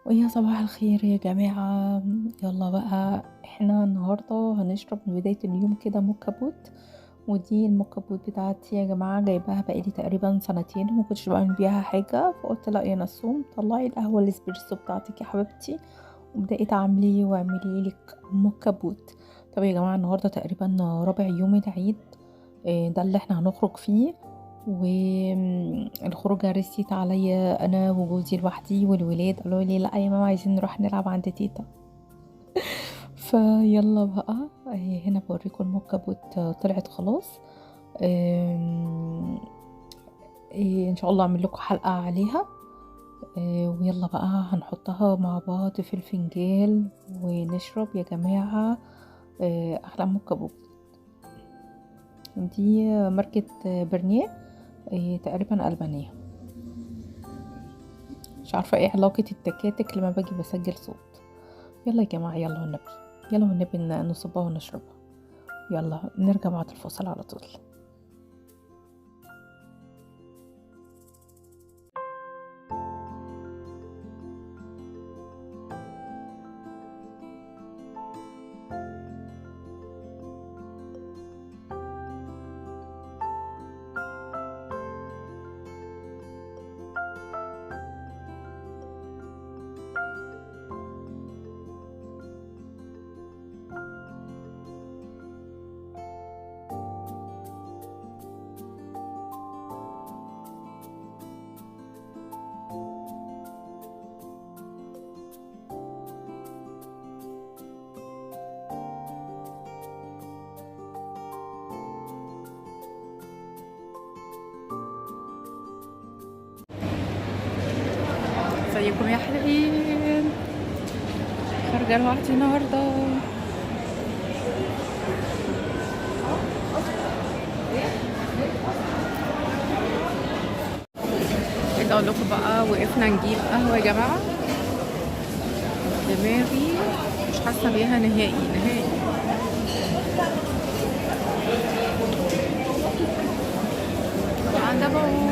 ويا صباح الخير يا جماعة. يلا بقى احنا النهاردة هنشرب من بداية اليوم كده موكا بوت. ودي الموكا بوت بتاعتي يا جماعة، جايباها بقالي تقريبا سنتين ومكنتش بعمل بيها حاجة، فقلت لا يا نسوم طلعي القهوة الاسبريسو بتاعتك يا حبيبتي وابدأي تعملي واعملي لك موكا بوت. طب يا جماعة النهاردة تقريبا رابع يوم العيد، ده اللي احنا هنخرج فيه. والخروجة رست عليا انا وجوزي لوحدي، والولاد قالوا لي لا يا ماما عايزين نروح نلعب عند تيتا. فيلا بقى، هنا بوريكم الموكا بوت طلعت خلاص. آم، ان شاء الله اعمل لكم حلقة عليها. ويلا بقى هنحطها مع بعض في الفنجان ونشرب يا جماعة. احلى موكا بوت. دي ماركة برنيه، تقريبا ألبانية. مش عارفة ايه علاقة التكاتك لما باجي بسجل صوت. يلا يا جماعة، يلا والنبي، يلا والنبي نصبها ونشربها. يلا نرجع بعد الفاصل على طول. ازيكم يا حلوين؟ خارجة لوحدي النهاردة. عايزة اقول لكم بقى، وقفنا نجيب قهوة يا جماعة. دماغي مش حاسة بيها نهائي نهائي. طبعا ده بقى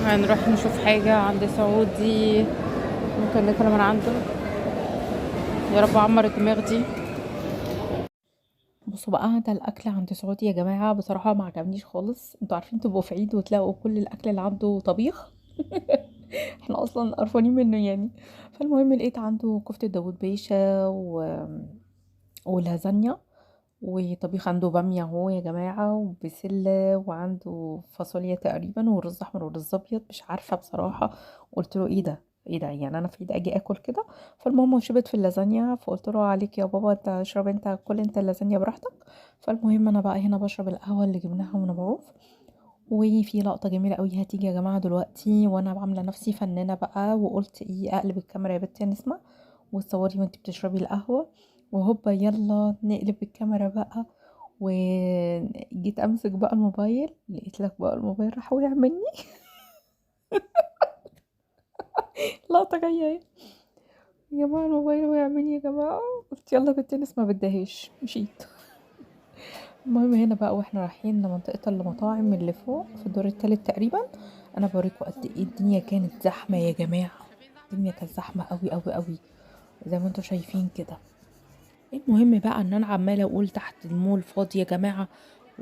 هنروح نشوف حاجة عند سعودي، ممكن ناكل من عنده. يا رب عمر الدماغ دي. بصوا بقى، ده الاكل عند سعودي يا جماعه، بصراحه ما عجبنيش خالص. انتوا عارفين تبقوا في عيد وتلاقوا كل الاكل اللي عنده طبيخ. احنا اصلا قرفانين منه يعني. فالمهم لقيت عنده كفته داوود باشا ولازانيا، وطبيخ عنده باميه اهو يا جماعه، وبسله، وعنده فاصوليا تقريبا، ورز احمر ورز ابيض، مش عارفه بصراحه. قلت له ايه ده، ايه ده يعني انا في ايد اجي اكل كده؟ فالمهم هو شبت في اللازانيا، فقلت له عليك يا بابا، انت اشرب، انت كل انت اللازانيا براحتك. فالمهم انا بقى هنا بشرب القهوه اللي جبناها من معوف. وفي لقطه جميله قوي هتيجي يا جماعه دلوقتي، وانا بعمله نفسي فنانه بقى، وقلت ايه اقلب الكاميرا يا بنتي نسمع وتصوري وانت بتشربي القهوه. وهوبا يلا نقلب الكاميرا بقى. وجيت امسك بقى الموبايل، لقيت لك بقى الموبايل راح وقع مني. لقطه جايه اهي. يا جماعه الموبايل وقع مني يا جماعه. قلت يلا بنتي نسمع، ما بدهاش مشيت. المهم هنا بقى واحنا رايحين لمنطقة المطاعم اللي فوق في الدور التالت تقريبا، انا بوريكم قد ايه الدنيا كانت زحمة يا جماعة. الدنيا كانت زحمة قوي قوي قوي، زي ما انتم شايفين كده. المهم بقى ان انا عمالة اقول تحت المول فاضي يا جماعة،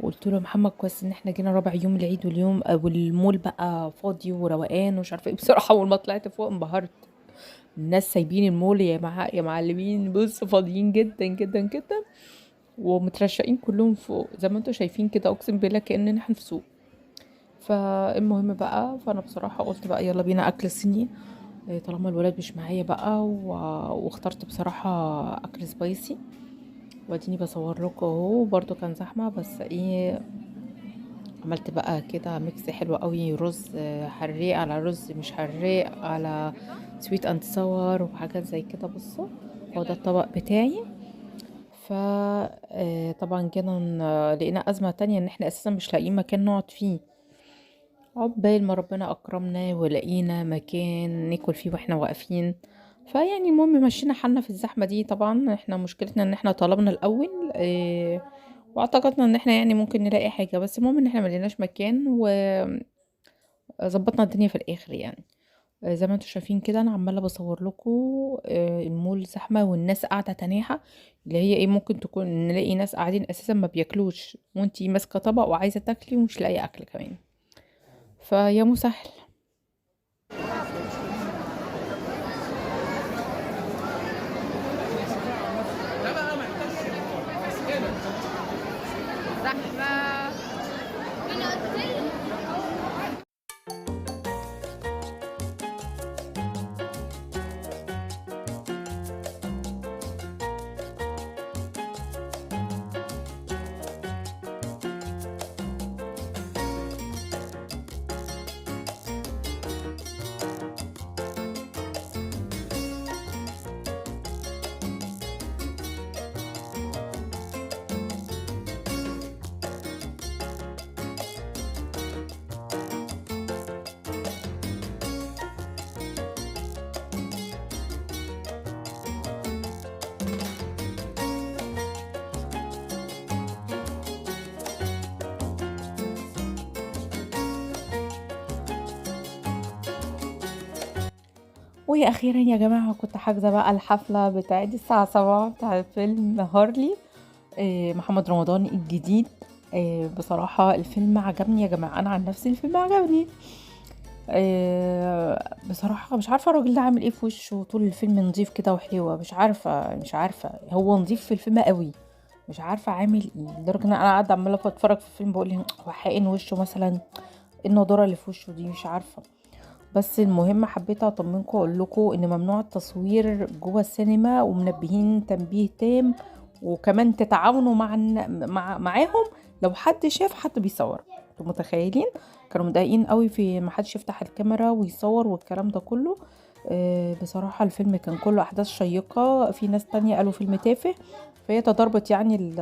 وقلت له محمد كويس ان احنا جينا رابع يوم العيد واليوم والمول بقى فاضي وروقان ومش عارفه ايه. بصراحة اول ما طلعت فوق انبهرت. الناس سايبين المول يا معلمين، بص فاضيين جدا جدا جدا، ومترشقين كلهم فوق زي ما انتوا شايفين كده، اقسم بالله كأننا احنا في سوق. فالمهم بقى، فانا بصراحة قلت بقى يلا بينا اكل صيني، طالما الولاد مش معايا بقى واخترت بصراحة اكل سبايسي. واديني بصور لكم اهو، برضو كان زحمة بس ايه، عملت بقى كده ميكس حلو قوي، رز حراق على رز مش حراق على سويت اند صور وحاجات زي كده. بصوا هو ده الطبق بتاعي. طبعا جينا لقينا أزمة تانية ان احنا اساسا مش لاقيين مكان نقعد فيه. عقبال ما ربنا أكرمنا ولقينا مكان ناكل فيه واحنا واقفين. فيعني المهم مشينا حالنا في الزحمة دي. طبعا احنا مشكلتنا ان احنا طلبنا الأول واعتقدنا ان احنا يعني ممكن نلاقي حاجة، بس المهم ان احنا ملقناش مكان وظبطنا الدنيا في الآخر يعني. زي ما انتوا شايفين كده انا عمالة بصور لكم المول زحمة والناس قاعدة تناحة، اللي هي ايه، ممكن تكون نلاقي ناس قاعدين اساسا ما بياكلوش وانتي ماسكة طبق وعايزة تاكلي ومش لاقي اكل كمان. فيا مسهل. زحمة. واخيرا يا جماعه كنت حاجزه بقى الحفله بتاعت الساعه 7 بتاع فيلم هارلي محمد رمضان الجديد. بصراحه الفيلم عجبني يا جماعه، انا عن نفسي الفيلم عجبني. بصراحه مش عارفه الراجل ده عامل ايه في وشه طول الفيلم، نظيف كده وحلوه، مش عارفه هو نظيف في الفيلم قوي. مش عارفه عامل ايه لدرجه ان انا قاعده عماله اتفرج في الفيلم بقول هو حقن وشه مثلا، ايه النضاره اللي في وشه دي، مش عارفه. بس المهم حبيت اطمنكم واقول لكم ان ممنوع التصوير جوه السينما، ومنبهين تنبيه تام، وكمان تتعاونوا معاهم لو حد شاف حد بيصور. انتوا متخيلين كانوا مضايقين قوي في ما حدش يفتح الكاميرا ويصور والكلام ده كله. بصراحة الفيلم كان كله احداث شيقة، في ناس تانية قالوا فيلم تافه، فهي تضاربت يعني ال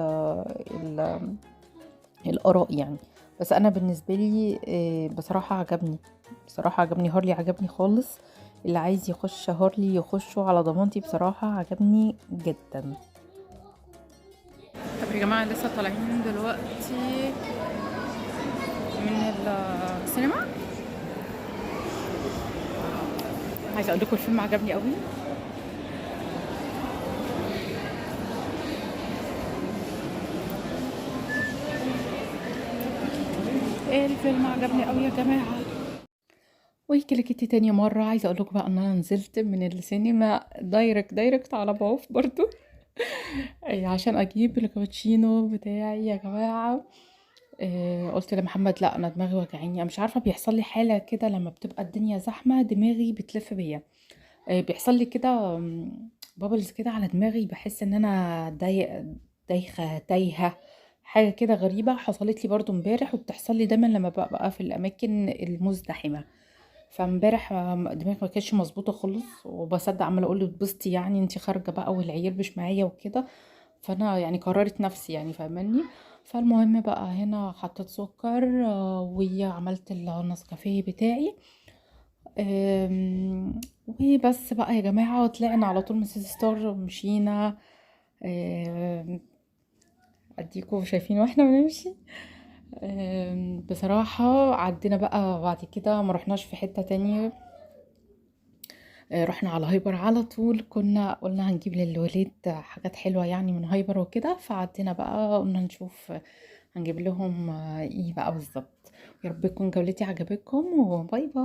الآراء يعني. بس أنا بالنسبة لي بصراحة عجبني، بصراحة عجبني هارلي، عجبني خالص. اللي عايز يخش هارلي يخشه على ضمانتي، بصراحة عجبني جدا. طب يا جماعة لسه طالعين دلوقتي من السينما. عايزة اقول لكم الفيلم عجبني قوي. الفيلم عجبني قوي يا جماعة. وكلكت تاني مرة عايزة اقول لكم بقى ان انا نزلت من السينما دايركت على بعوف برضو عشان اجيب الكابتشينو بتاعي يا جماعة. قلت لمحمد لا انا دماغي وجعاني، أنا مش عارفة بيحصل لي حالة كده لما بتبقى الدنيا زحمة دماغي بتلف بيا. بيحصل لي كده بابلز كده على دماغي، بحس ان انا دايخة تايهة. حاجة كده غريبة حصلت لي برضو امبارح، وبتحصل لي دايما لما ببقى في الاماكن المزدحمة. فامبارح دماغي ما كانتش مظبوطه خالص، وبصدق عماله اقول له اتبسطي يعني انتي خارجه بقى والعيال مش معايا وكده. فانا يعني قررت نفسي يعني فاهماني. فالمهم بقى هنا حطيت سكر وعملت النسكافيه بتاعي. وبس بقى يا جماعه طلعنا على طول من سيتي ستار ومشينا. آم، اديكوا شايفين واحنا بنمشي. بصراحة عدينا بقى بعد كده ما رحناش في حتة تانية. رحنا على هايبر على طول، كنا قلنا هنجيب للولاد حاجات حلوة يعني من هايبر وكده، فعدينا بقى قلنا نشوف هنجيب لهم ايه بقى بالظبط. يا رب تكون جولتي عجبتكم، وباي باي.